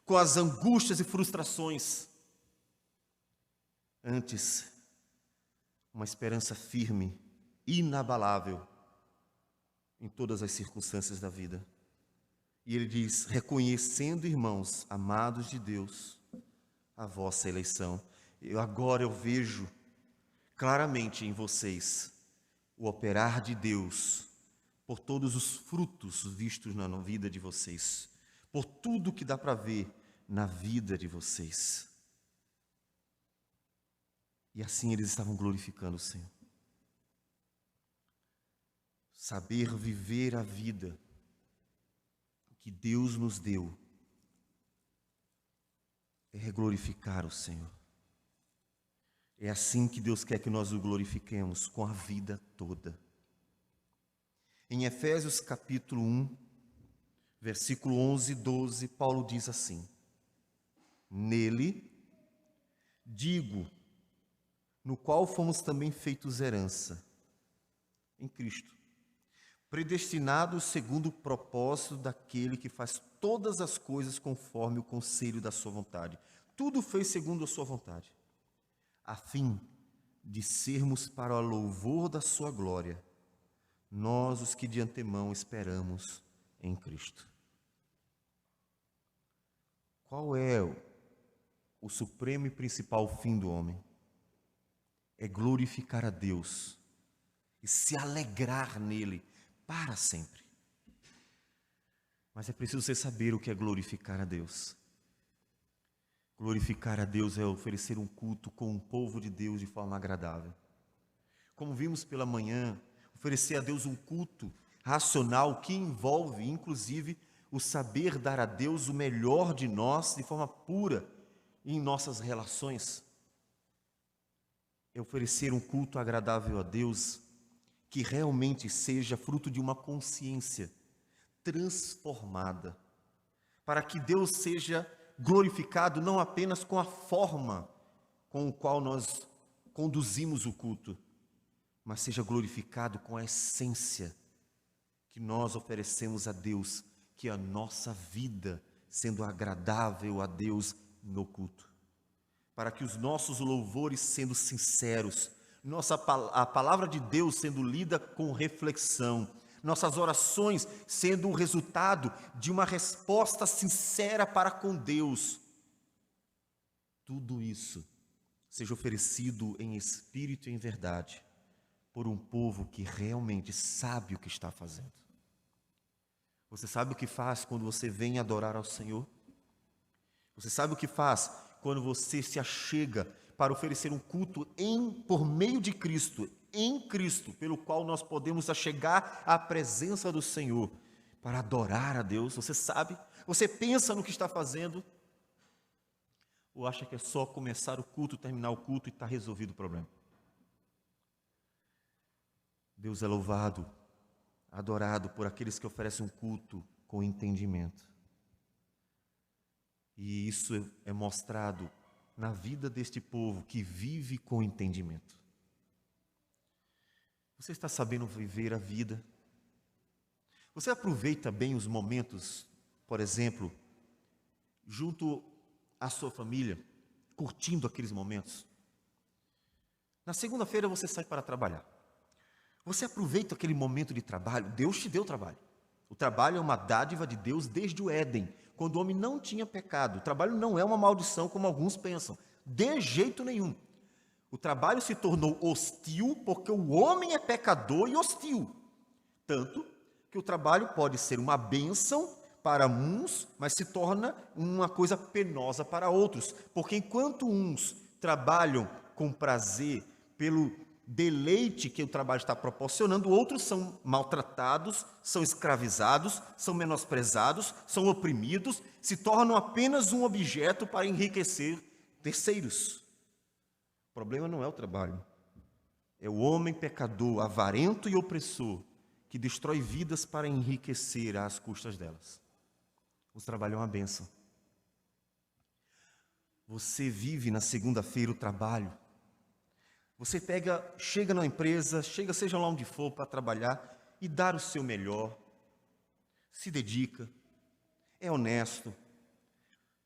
com as angústias e frustrações. Antes, uma esperança firme, inabalável, em todas as circunstâncias da vida. E ele diz: reconhecendo, irmãos, amados de Deus, a vossa eleição. Agora eu vejo claramente em vocês o operar de Deus, por todos os frutos vistos na vida de vocês, por tudo que dá para ver na vida de vocês. E assim eles estavam glorificando o Senhor. Saber viver a vida que Deus nos deu é glorificar o Senhor. É assim que Deus quer que nós o glorifiquemos, com a vida toda. Em Efésios capítulo 1, versículo 11 e 12, Paulo diz assim: nele, digo, no qual fomos também feitos herança, em Cristo, predestinados segundo o propósito daquele que faz todas as coisas conforme o conselho da sua vontade. Tudo fez segundo a sua vontade, a fim de sermos para o louvor da sua glória, nós os que de antemão esperamos em Cristo. Qual é o supremo e principal fim do homem? É glorificar a Deus e se alegrar nele para sempre. Mas é preciso você saber o que é glorificar a Deus. Glorificar a Deus é oferecer um culto com o povo de Deus de forma agradável. Como vimos pela manhã, oferecer a Deus um culto racional que envolve, inclusive, o saber dar a Deus o melhor de nós de forma pura em nossas relações. É oferecer um culto agradável a Deus que realmente seja fruto de uma consciência transformada, para que Deus seja glorificado não apenas com a forma com a qual nós conduzimos o culto, mas seja glorificado com a essência que nós oferecemos a Deus, que é a nossa vida sendo agradável a Deus no culto. Para que os nossos louvores sendo sinceros, a palavra de Deus sendo lida com reflexão, nossas orações sendo o resultado de uma resposta sincera para com Deus, tudo isso seja oferecido em espírito e em verdade, por um povo que realmente sabe o que está fazendo. Você sabe o que faz quando você vem adorar ao Senhor? Você sabe o que faz quando você se achega para oferecer um culto por meio de Cristo, em Cristo, pelo qual nós podemos achegar à presença do Senhor para adorar a Deus? Você sabe? Você pensa no que está fazendo? Ou acha que é só começar o culto, terminar o culto e está resolvido o problema? Deus é louvado, adorado por aqueles que oferecem um culto com entendimento. E isso é mostrado na vida deste povo que vive com entendimento. Você está sabendo viver a vida? Você aproveita bem os momentos, por exemplo, junto à sua família, curtindo aqueles momentos? Na segunda-feira você sai para trabalhar. Você aproveita aquele momento de trabalho? Deus te deu trabalho. O trabalho é uma dádiva de Deus desde o Éden, quando o homem não tinha pecado. O trabalho não é uma maldição, como alguns pensam. De jeito nenhum. O trabalho se tornou hostil porque o homem é pecador e hostil. Tanto que o trabalho pode ser uma bênção para uns, mas se torna uma coisa penosa para outros. Porque enquanto uns trabalham com prazer pelo deleite que o trabalho está proporcionando, outros são maltratados, são escravizados, são menosprezados, são oprimidos, se tornam apenas um objeto para enriquecer terceiros. O problema não é o trabalho, é o homem pecador, avarento e opressor, que destrói vidas para enriquecer às custas delas. O trabalho é uma bênção. Você vive na segunda-feira o trabalho. Você chega na empresa, seja lá onde for para trabalhar e dar o seu melhor, se dedica, é honesto,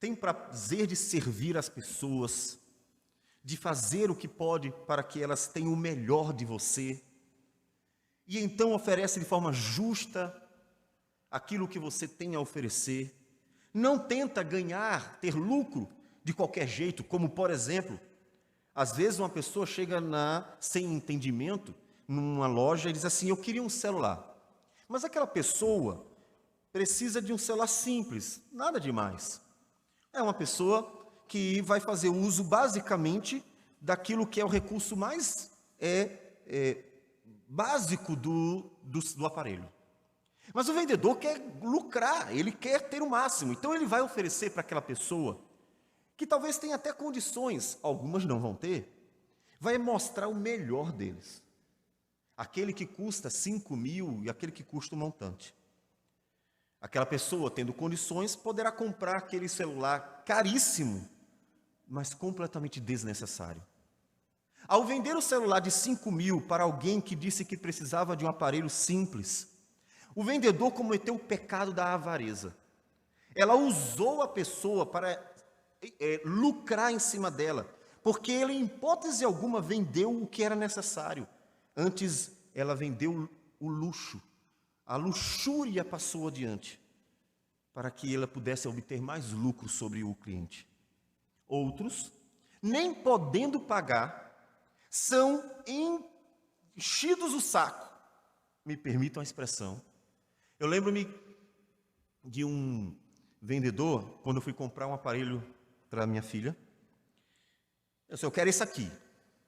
tem prazer de servir as pessoas, de fazer o que pode para que elas tenham o melhor de você, e então oferece de forma justa aquilo que você tem a oferecer. Não tenta ter lucro de qualquer jeito, como por exemplo, às vezes uma pessoa chega sem entendimento numa loja e diz assim: eu queria um celular. Mas aquela pessoa precisa de um celular simples, nada demais. É uma pessoa que vai fazer uso basicamente daquilo que é o recurso mais básico do aparelho. Mas o vendedor quer lucrar, ele quer ter o máximo. Então ele vai oferecer para aquela pessoa que talvez tenha até condições, algumas não vão ter, vai mostrar o melhor deles. Aquele que custa 5.000 e aquele que custa um montante. Aquela pessoa, tendo condições, poderá comprar aquele celular caríssimo, mas completamente desnecessário. Ao vender o celular de 5.000 para alguém que disse que precisava de um aparelho simples, o vendedor cometeu o pecado da avareza. Ela usou a pessoa para lucrar em cima dela, porque ele, em hipótese alguma, vendeu o que era necessário. Antes, ela vendeu o luxo. A luxúria passou adiante, para que ela pudesse obter mais lucro sobre o cliente. Outros, nem podendo pagar, são enchidos o saco. Me permitam a expressão. Eu lembro-me de um vendedor, quando eu fui comprar um aparelho para minha filha. Eu disse: eu quero esse aqui.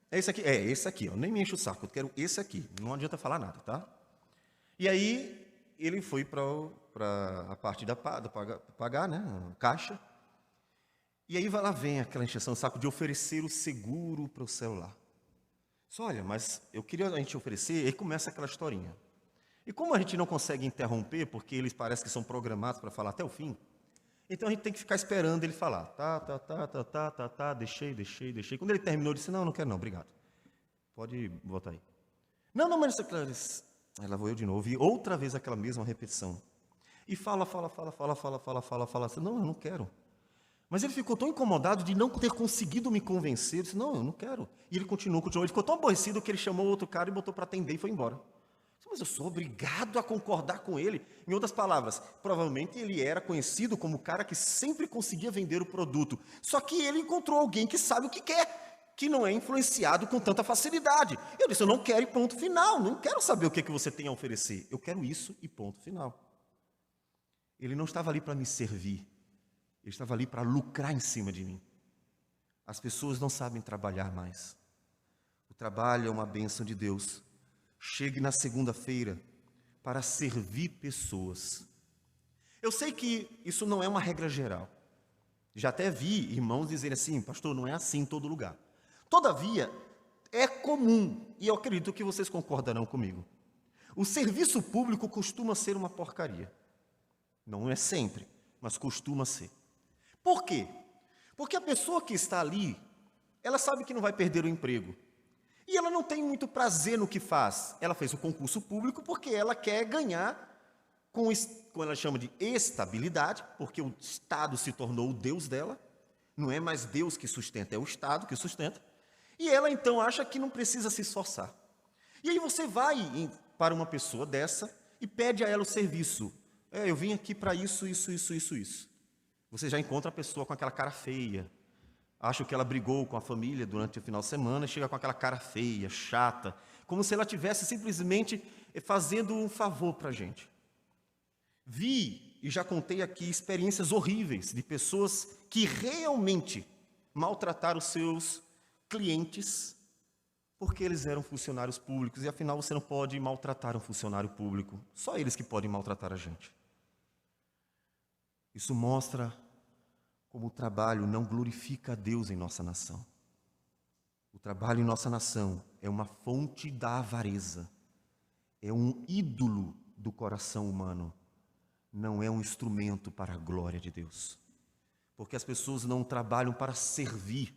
Esse aqui, ó, nem me enche o saco, eu quero esse aqui. Não adianta falar nada, tá? E aí ele foi para a parte da pagar, né, caixa. E aí vem aquela encheção de saco de oferecer o seguro para o celular. Só olha, mas eu queria a gente oferecer, e começa aquela historinha. E como a gente não consegue interromper, porque eles parecem que são programados para falar até o fim, então a gente tem que ficar esperando ele falar. Deixei. Quando ele terminou, eu disse: não quero não, obrigado. Pode botar aí. Não, mas isso. Aí lá vou eu de novo, e outra vez aquela mesma repetição. E fala. Não, eu não quero. Mas ele ficou tão incomodado de não ter conseguido me convencer. Eu disse: não, eu não quero. E ele continuou. Ele ficou tão aborrecido que ele chamou outro cara e botou para atender e foi embora. Mas eu sou obrigado a concordar com ele. Em outras palavras, provavelmente ele era conhecido como o cara que sempre conseguia vender o produto. Só que ele encontrou alguém que sabe o que quer, que não é influenciado com tanta facilidade. Eu disse, eu não quero e ponto final, não quero saber o que você tem a oferecer, eu quero isso e ponto final. Ele não estava ali para me servir, ele estava ali para lucrar em cima de mim. As pessoas não sabem trabalhar mais. O trabalho é uma bênção de Deus. Chegue na segunda-feira para servir pessoas. Eu sei que isso não é uma regra geral. Já até vi irmãos dizerem assim, pastor, não é assim em todo lugar. Todavia, é comum, e eu acredito que vocês concordarão comigo, o serviço público costuma ser uma porcaria. Não é sempre, mas costuma ser. Por quê? Porque a pessoa que está ali, ela sabe que não vai perder o emprego. E ela não tem muito prazer no que faz. Ela fez o concurso público porque ela quer ganhar com ela chama de estabilidade, porque o Estado se tornou o Deus dela. Não é mais Deus que sustenta, é o Estado que sustenta. E ela então acha que não precisa se esforçar. E aí você vai para uma pessoa dessa e pede a ela o serviço. Eu vim aqui para isso. Você já encontra a pessoa com aquela cara feia. Acho que ela brigou com a família durante o final de semana e chega com aquela cara feia, chata, como se ela estivesse simplesmente fazendo um favor para a gente. Vi, e já contei aqui, experiências horríveis de pessoas que realmente maltrataram os seus clientes porque eles eram funcionários públicos, e afinal você não pode maltratar um funcionário público, só eles que podem maltratar a gente. Isso mostra como o trabalho não glorifica a Deus em nossa nação. O trabalho em nossa nação é uma fonte da avareza, é um ídolo do coração humano, não é um instrumento para a glória de Deus. Porque as pessoas não trabalham para servir,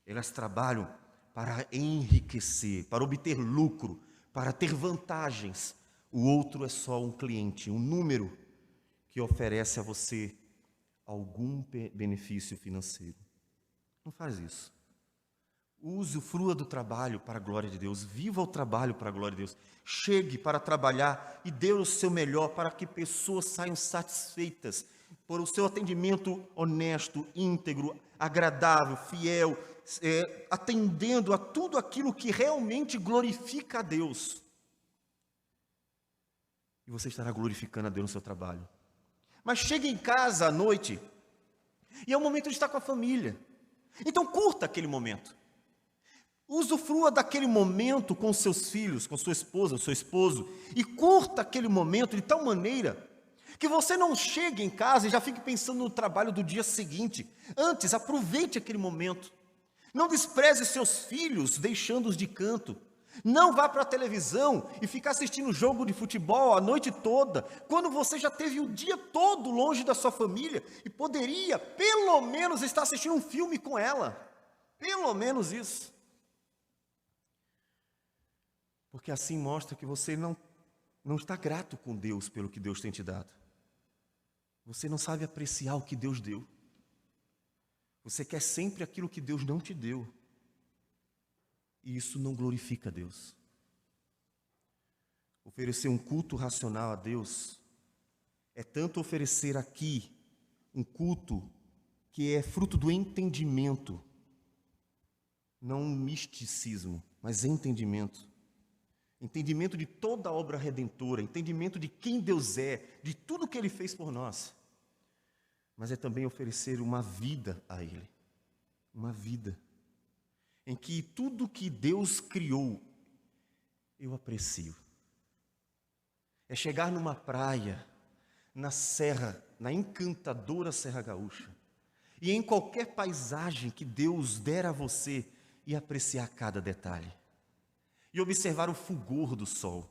elas trabalham para enriquecer, para obter lucro, para ter vantagens. O outro é só um cliente, um número que oferece a você algum benefício financeiro. Não faz isso. Usufrua do trabalho para a glória de Deus, viva o trabalho para a glória de Deus. Chegue para trabalhar e dê o seu melhor para que pessoas saiam satisfeitas por o seu atendimento honesto, íntegro, agradável, fiel, atendendo a tudo aquilo que realmente glorifica a Deus. E você estará glorificando a Deus no seu trabalho. Mas chegue em casa à noite e é o momento de estar com a família. Então curta aquele momento. Usufrua daquele momento com seus filhos, com sua esposa, seu esposo, e curta aquele momento de tal maneira que você não chegue em casa e já fique pensando no trabalho do dia seguinte. Antes, aproveite aquele momento. Não despreze seus filhos, deixando-os de canto. Não vá para a televisão e ficar assistindo jogo de futebol a noite toda, quando você já teve o dia todo longe da sua família e poderia, pelo menos, estar assistindo um filme com ela. Pelo menos isso. Porque assim mostra que você não está grato com Deus pelo que Deus tem te dado. Você não sabe apreciar o que Deus deu. Você quer sempre aquilo que Deus não te deu. E isso não glorifica a Deus. Oferecer um culto racional a Deus é tanto oferecer aqui um culto que é fruto do entendimento, não um misticismo, mas entendimento. Entendimento de toda a obra redentora, entendimento de quem Deus é, de tudo que Ele fez por nós. Mas é também oferecer uma vida a Ele. Uma vida em que tudo que Deus criou, eu aprecio. É chegar numa praia, na serra, na encantadora Serra Gaúcha, e em qualquer paisagem que Deus der a você, e apreciar cada detalhe. E observar o fulgor do sol,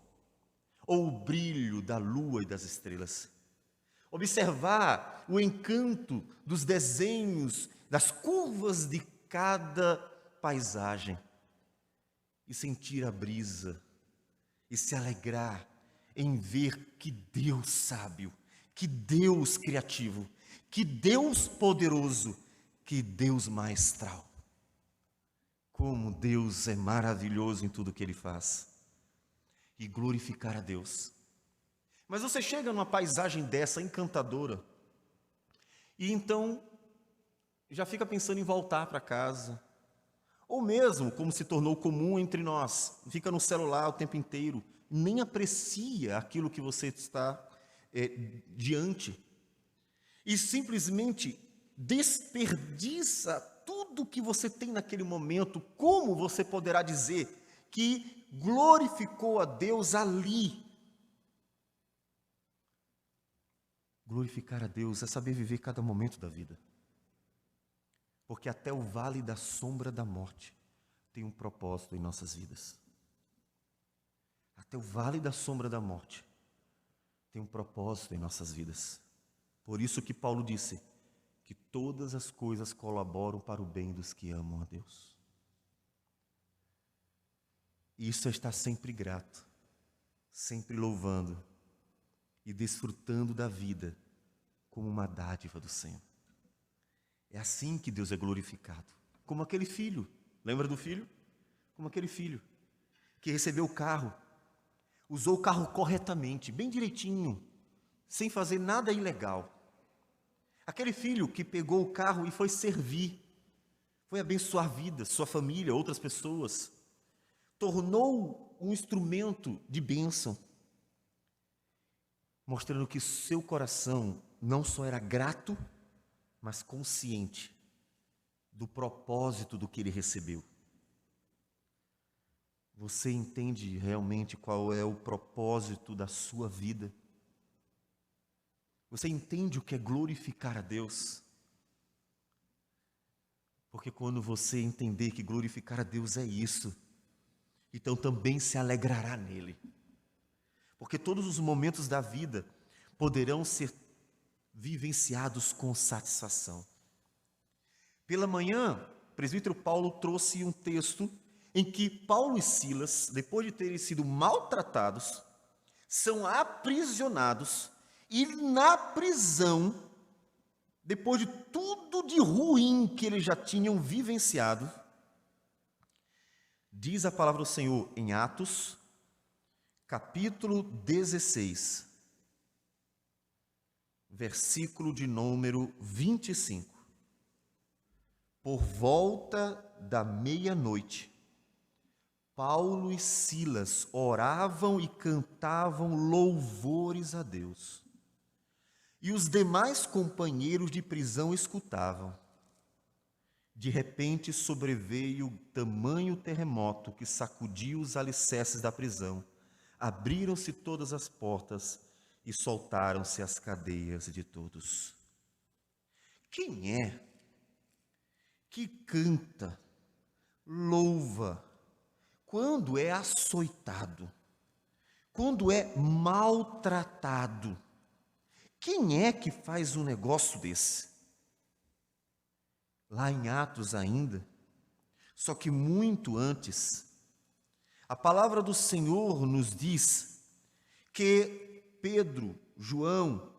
ou o brilho da lua e das estrelas. Observar o encanto dos desenhos, das curvas de cada paisagem. E sentir a brisa, e se alegrar em ver que Deus sábio, que Deus criativo, que Deus poderoso, que Deus maestral. Como Deus é maravilhoso em tudo que Ele faz. E glorificar a Deus. Mas você chega numa paisagem dessa, encantadora, e então já fica pensando em voltar para casa, Ou mesmo, como se tornou comum entre nós, fica no celular o tempo inteiro, nem aprecia aquilo que você está diante, e simplesmente desperdiça tudo que você tem naquele momento. Como você poderá dizer que glorificou a Deus ali? Glorificar a Deus é saber viver cada momento da vida. Porque até o vale da sombra da morte tem um propósito em nossas vidas. Até o vale da sombra da morte tem um propósito em nossas vidas. Por isso que Paulo disse que todas as coisas colaboram para o bem dos que amam a Deus. E isso é estar sempre grato, sempre louvando e desfrutando da vida como uma dádiva do Senhor. É assim que Deus é glorificado. Como aquele filho, lembra do filho? Como aquele filho que recebeu o carro, usou o carro corretamente, bem direitinho, sem fazer nada ilegal. Aquele filho que pegou o carro e foi servir, foi abençoar vidas, sua família, outras pessoas, tornou um instrumento de bênção, mostrando que seu coração não só era grato, mas consciente do propósito do que ele recebeu. Você entende realmente qual é o propósito da sua vida? Você entende o que é glorificar a Deus? Porque quando você entender que glorificar a Deus é isso, então também se alegrará nele. Porque todos os momentos da vida poderão ser vivenciados com satisfação. Pela manhã, o presbítero Paulo trouxe um texto em que Paulo e Silas, depois de terem sido maltratados, são aprisionados e na prisão, depois de tudo de ruim que eles já tinham vivenciado, diz a palavra do Senhor em Atos, capítulo 16, versículo de número 25. Por volta da meia-noite, Paulo e Silas oravam e cantavam louvores a Deus. E os demais companheiros de prisão escutavam. De repente sobreveio tamanho terremoto que sacudiu os alicerces da prisão. Abriram-se todas as portas e soltaram-se as cadeias de todos. Quem é que canta, louva, quando é açoitado, quando é maltratado? Quem é que faz um negócio desse? Lá em Atos ainda, só que muito antes, a palavra do Senhor nos diz que Pedro, João,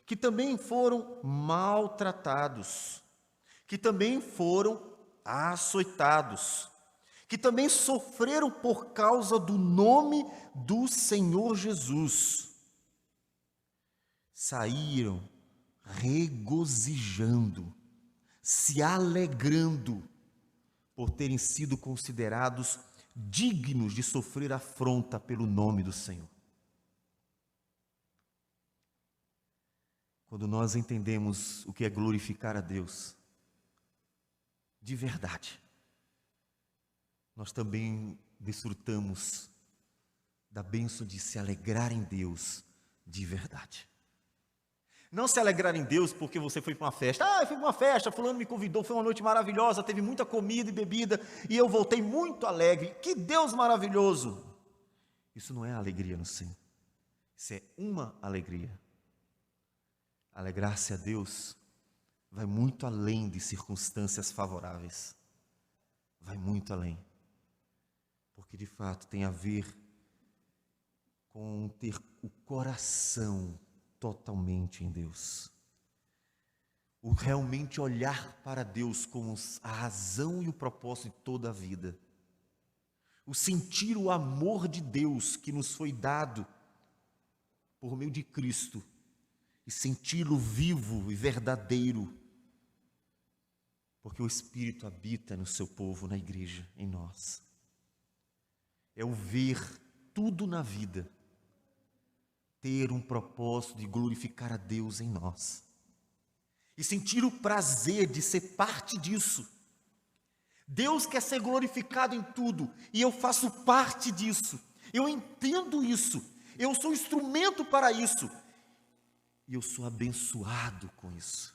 que também foram maltratados, que também foram açoitados, que também sofreram por causa do nome do Senhor Jesus, saíram regozijando, se alegrando por terem sido considerados dignos de sofrer afronta pelo nome do Senhor. Quando nós entendemos o que é glorificar a Deus, de verdade, nós também desfrutamos da bênção de se alegrar em Deus de verdade. Não se alegrar em Deus porque você foi para uma festa. Eu fui para uma festa, fulano me convidou, foi uma noite maravilhosa, teve muita comida e bebida, e eu voltei muito alegre. Que Deus maravilhoso! Isso não é alegria no Senhor. Isso é uma alegria. Alegrar-se a Deus vai muito além de circunstâncias favoráveis. Vai muito além. Porque de fato tem a ver com ter o coração totalmente em Deus. O realmente olhar para Deus como a razão e o propósito de toda a vida. O sentir o amor de Deus que nos foi dado por meio de Cristo. E senti-lo vivo e verdadeiro. Porque o Espírito habita no seu povo, na igreja, em nós. É o ver tudo na vida ter um propósito de glorificar a Deus em nós. E sentir o prazer de ser parte disso. Deus quer ser glorificado em tudo, e eu faço parte disso. Eu entendo isso. Eu sou instrumento para isso. E eu sou abençoado com isso.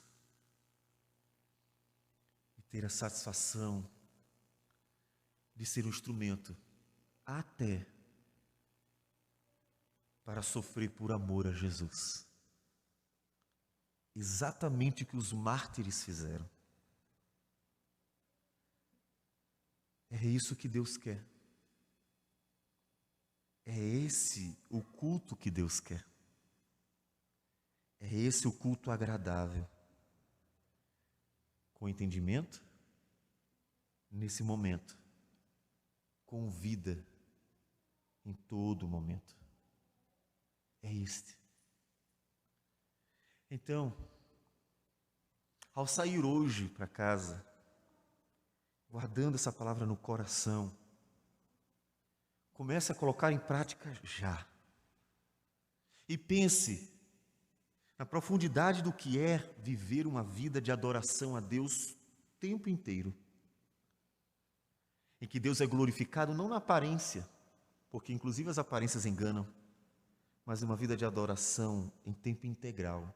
E ter a satisfação de ser um instrumento até para sofrer por amor a Jesus. Exatamente o que os mártires fizeram. É isso que Deus quer. É esse o culto que Deus quer. É esse o culto agradável. Com entendimento, nesse momento. Com vida, em todo momento. É este. Então, ao sair hoje para casa, guardando essa palavra no coração, comece a colocar em prática já. E pense na profundidade do que é viver uma vida de adoração a Deus o tempo inteiro. Em que Deus é glorificado não na aparência, porque inclusive as aparências enganam, mas uma vida de adoração em tempo integral,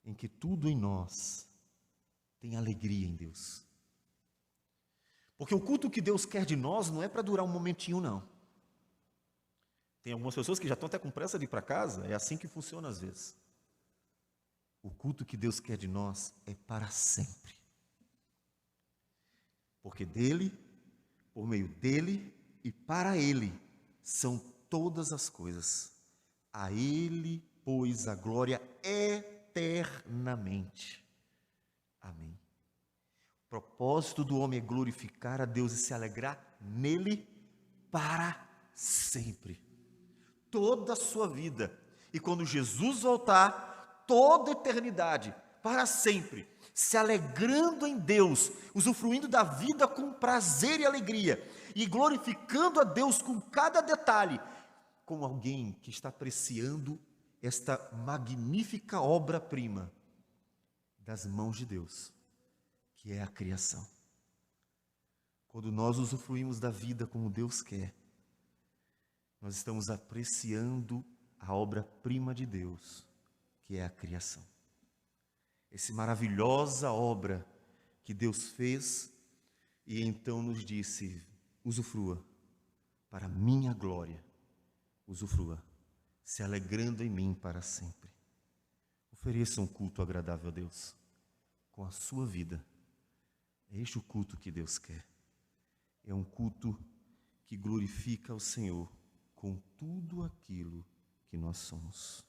em que tudo em nós tem alegria em Deus. Porque o culto que Deus quer de nós não é para durar um momentinho, não. Tem algumas pessoas que já estão até com pressa de ir para casa, é assim que funciona às vezes. O culto que Deus quer de nós é para sempre. Porque dele, por meio dele e para ele são todas as coisas. A ele, pois, a glória eternamente. Amém. O propósito do homem é glorificar a Deus e se alegrar nele para sempre. Toda a sua vida. E quando Jesus voltar, toda a eternidade, para sempre, se alegrando em Deus, usufruindo da vida com prazer e alegria, e glorificando a Deus com cada detalhe, como alguém que está apreciando esta magnífica obra-prima das mãos de Deus, que é a criação. Quando nós usufruímos da vida como Deus quer, nós estamos apreciando a obra-prima de Deus, que é a criação. Essa maravilhosa obra que Deus fez e então nos disse: usufrua, para minha glória, usufrua, se alegrando em mim para sempre. Ofereça um culto agradável a Deus, com a sua vida. É este o culto que Deus quer. É um culto que glorifica ao Senhor com tudo aquilo que nós somos.